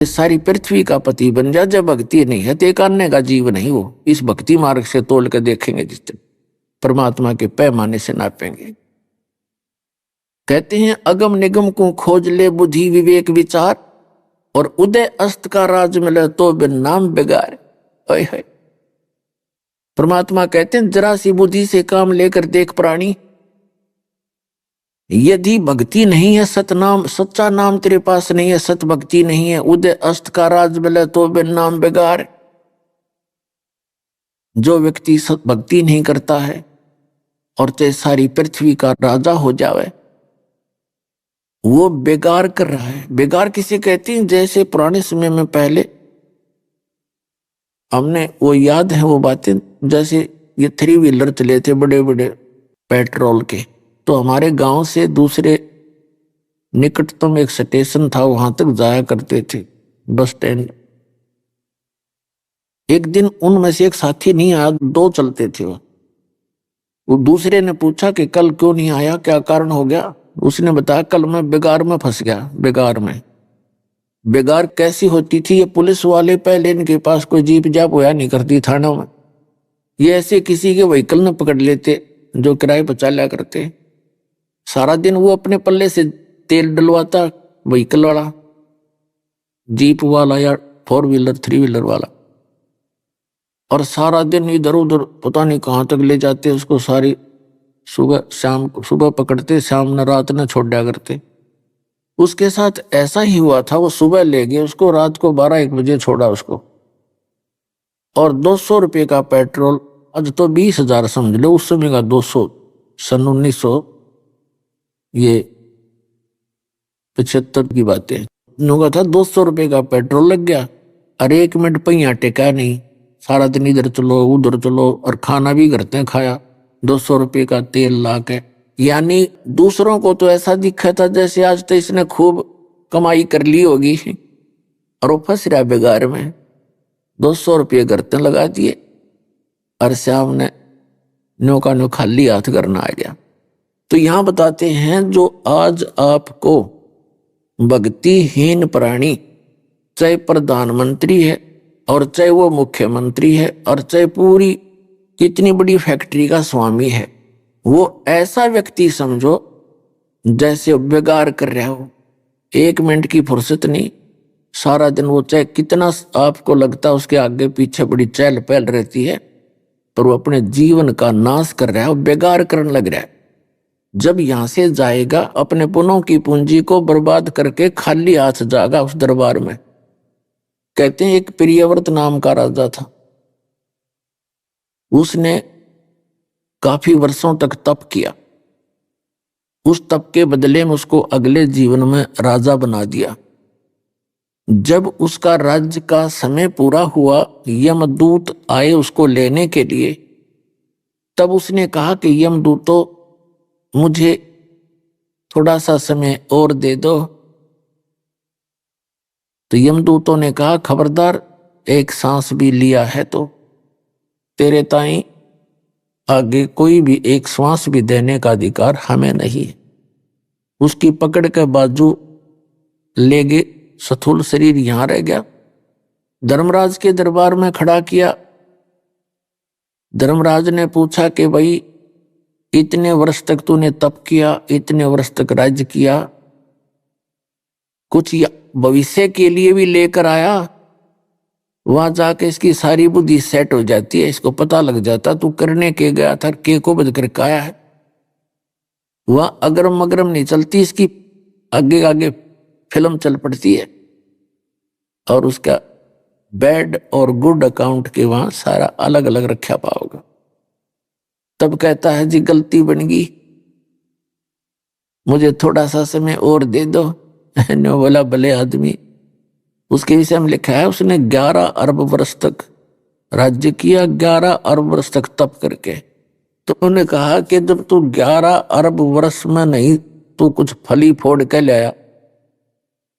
सारी पृथ्वी का पति बन जा, जब भक्ति नहीं है तो एक अन्य का जीव नहीं। वो इस भक्ति मार्ग से तोल के देखेंगे, जिस दिन परमात्मा के पैमाने से नापेंगे। कहते हैं अगम निगम को खोज ले बुद्धि विवेक विचार, और उदय अस्त का राज मिले तो बिन नाम बेगार। ओए है परमात्मा कहते हैं जरा सी बुद्धि से काम लेकर देख प्राणी, यदि भक्ति नहीं है, सतनाम सच्चा नाम तेरे पास नहीं है, सत भक्ति नहीं है, उदय अस्त का राज मिले तो बिन नाम बेगार। जो व्यक्ति सत भक्ति नहीं करता है और ते सारी पृथ्वी का राजा हो जावे, वो बेगार कर रहा है। बेगार किसे कहते हैं? जैसे पुराने समय में पहले हमने वो याद है वो बातें, जैसे ये 3 व्हीलर चले थे बड़े बड़े पेट्रोल के, तो हमारे गांव से दूसरे निकटतम एक स्टेशन था, वहां तक जाया करते थे बस स्टैंड। एक दिन उनमें से एक साथी नहीं आया, 2 चलते थे। वो दूसरे ने पूछा कि कल क्यों नहीं आया, क्या कारण हो गया? उसने बताया कल मैं बेगार में फंस गया। बेगार में बेगार कैसी होती थी? ये पुलिस वाले पहले इनके पास कोई जीप जाप होया नहीं करती थानों में, ये ऐसे किसी के व्हीकल न पकड़ लेते जो किराए पर चला करते। सारा दिन वो अपने पल्ले से तेल डलवाता, व्हीकल वाला, जीप वाला या 4 व्हीलर 3 व्हीलर वाला, और सारा दिन इधर उधर पता नहीं कहाँ तक ले जाते उसको। सारी सुबह शाम को, सुबह पकड़ते शाम न रात न छोड़ दिया करते। उसके साथ ऐसा ही हुआ था, वो सुबह ले गए उसको, रात को 12-1 बजे छोड़ा उसको, और 200 रुपये का पेट्रोल, आज तो 20,000 समझ लो, उस समय का 200, सन 1900 ये 75 की बातें होगा था। 200 रुपये का पेट्रोल लग गया, और 1 मिनट पहिया टेका नहीं। सारा दिन इधर चलो उधर चलो, और खाना भी करते हैं खाया 200 रुपये का तेल ला के। यानी दूसरों को तो ऐसा दिखा था जैसे आज तो इसने खूब कमाई कर ली होगी, और वो फंस रहा बेगार में। 200 रुपये करते लगा दिए, और श्याम ने नो का नो खाली हाथ करना आ गया। तो यहां बताते हैं जो आज आपको भक्तिहीन प्राणी, चाहे प्रधानमंत्री है और चाहे वो मुख्यमंत्री है और चाहे पूरी कितनी बड़ी फैक्ट्री का स्वामी है, वो ऐसा व्यक्ति समझो जैसे बेगार कर रहा हो। 1 मिनट की फुर्सत नहीं, सारा दिन वो चाहे कितना आपको लगता है उसके आगे पीछे बड़ी चहल पहल रहती है, पर वो अपने जीवन का नाश कर रहा है, वो बेगार करने लग रहा है। जब यहां से जाएगा अपने पुनों की पूंजी को बर्बाद करके खाली हाथ जाएगा उस दरबार में। कहते हैं एक प्रियव्रत नाम का राजा था, उसने काफी वर्षों तक तप किया। उस तप के बदले में उसको अगले जीवन में राजा बना दिया। जब उसका राज्य का समय पूरा हुआ, यमदूत आए उसको लेने के लिए, तब उसने कहा कि यमदूतों मुझे थोड़ा सा समय और दे दो। तो यमदूतों ने कहा खबरदार, एक सांस भी लिया है तो तेरे ताई आगे कोई भी एक श्वास भी देने का अधिकार हमें नहीं है। उसकी पकड़ के बाजू ले गए, स्थूल शरीर यहां रह गया। धर्मराज के दरबार में खड़ा किया। धर्मराज ने पूछा कि भाई इतने वर्ष तक तूने तप किया, इतने वर्ष तक राज्य किया, कुछ भविष्य के लिए भी लेकर आया? वहां जाके इसकी सारी बुद्धि सेट हो जाती है, इसको पता लग जाता तू करने के गया था, के को बद कर आया है। वह अगरम मगरम नहीं चलती, इसकी आगे आगे फिल्म चल पड़ती है, और उसका बैड और गुड अकाउंट के वहां सारा अलग अलग रखा पाओगे। तब कहता है जी गलती बन गई, मुझे थोड़ा सा समय और दे दो। ने बोला भले आदमी। उसके विषय में लिखा है उसने 11 अरब वर्ष तक राज्य किया, 11 अरब वर्ष तक तप करके। तो उन्होंने कहा कि जब तू 11 अरब वर्ष में नहीं तू कुछ फली फोड़ के लाया,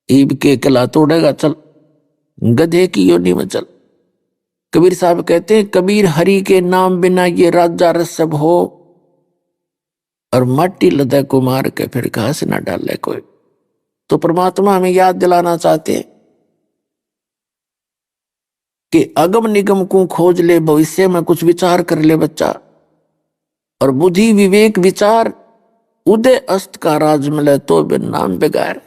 ईब के कला तोड़ेगा, चल गधे की योनि में चल। कबीर साहब कहते हैं कबीर हरि के नाम बिना ये राजा रसब हो, और माटी लदे को मार के फिर घास ना डाले कोई। तो परमात्मा हमें याद दिलाना चाहते हैं कि अगम निगम को खोज ले, भविष्य में कुछ विचार कर ले बच्चा, और बुद्धि विवेक विचार उदय अस्त का राज मिले तो बिन नाम बेगार।